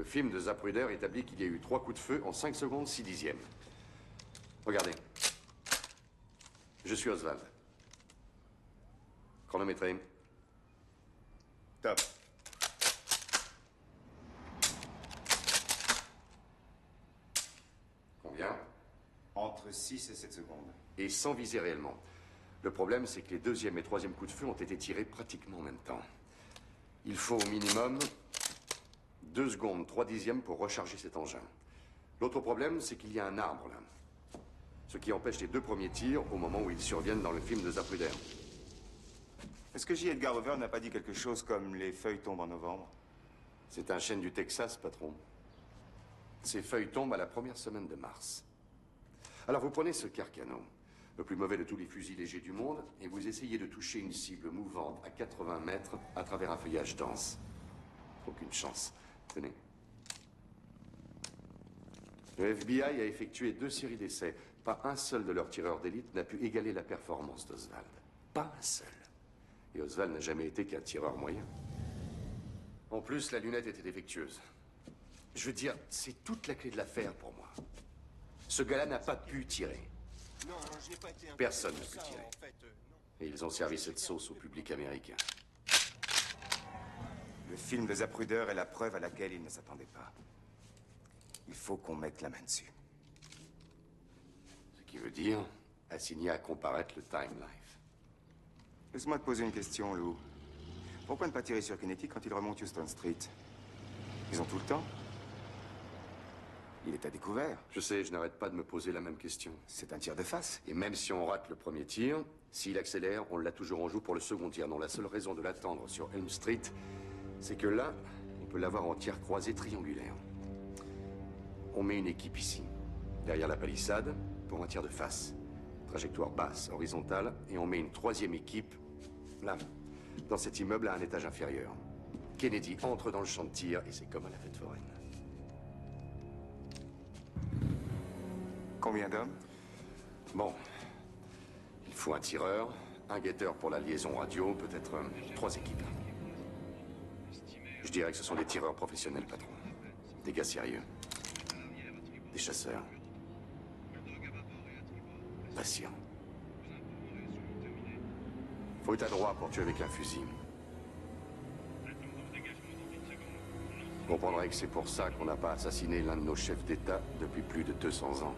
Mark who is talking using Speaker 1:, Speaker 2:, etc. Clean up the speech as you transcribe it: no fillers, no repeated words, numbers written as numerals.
Speaker 1: Le film de Zapruder établit qu'il y a eu 3 coups de feu en 5 secondes 6 dixièmes. Regardez. Je suis Oswald. Chronométré.
Speaker 2: Top.
Speaker 1: Combien?
Speaker 2: Entre 6 et 7 secondes.
Speaker 1: Et sans viser réellement. Le problème, c'est que les deuxième et troisième coups de feu ont été tirés pratiquement en même temps. Il faut au minimum 2 secondes 3 dixièmes pour recharger cet engin. L'autre problème, c'est qu'il y a un arbre là. Ce qui empêche les 2 premiers tirs au moment où ils surviennent dans le film de Zapruder.
Speaker 2: Est-ce que J. Edgar Hoover n'a pas dit quelque chose comme les feuilles tombent en novembre?
Speaker 1: C'est un chêne du Texas, patron. Ces feuilles tombent à la première semaine de mars. Alors vous prenez ce Carcano, le plus mauvais de tous les fusils légers du monde, et vous essayez de toucher une cible mouvante à 80 mètres à travers un feuillage dense. Aucune chance. Tenez. Le FBI a effectué 2 séries d'essais. Pas un seul de leurs tireurs d'élite n'a pu égaler la performance d'Oswald. Pas un seul. Et Oswald n'a jamais été qu'un tireur moyen. En plus, la lunette était défectueuse. Je veux dire, c'est toute la clé de l'affaire pour moi. Ce gars-là n'a pas pu tirer.
Speaker 3: Non, je n'ai pas été impliqué
Speaker 1: Personne
Speaker 3: dans
Speaker 1: ne peut
Speaker 3: ça,
Speaker 1: tirer.
Speaker 3: en fait, non.
Speaker 1: Et ils ont servi cette sauce au public américain.
Speaker 2: Le film de Zapruder est la preuve à laquelle il ne s'attendait pas. Il faut qu'on mette la main dessus.
Speaker 1: Ce qui veut dire assigner à comparaître le Time Life.
Speaker 2: Laisse-moi te poser une question, Lou. Pourquoi ne pas tirer sur Kennedy quand il remonte Houston Street? Ils ont tout le temps. Il est à découvert.
Speaker 1: Je sais, je n'arrête pas de me poser la même question.
Speaker 2: C'est un tir de face.
Speaker 1: Et même si on rate le premier tir, s'il accélère, on l'a toujours en joue pour le second tir. Non, la seule raison de l'attendre sur Elm Street, c'est que là, on peut l'avoir en tir croisé triangulaire. On met une équipe ici, derrière la palissade, pour un tir de face. Trajectoire basse, horizontale, et on met une 3e équipe, là, dans cet immeuble à un étage inférieur. Kennedy entre dans le champ de tir, et c'est comme à la fête foraine.
Speaker 2: Combien d'hommes?
Speaker 1: Bon, il faut un tireur, un guetteur pour la liaison radio, peut-être 3 équipes. Je dirais que ce sont des tireurs professionnels, patron. Des gars sérieux. Des chasseurs. Patients. Faut être adroit pour tuer avec un fusil. Vous comprendrez que c'est pour ça qu'on n'a pas assassiné l'un de nos chefs d'État depuis plus de 200 ans.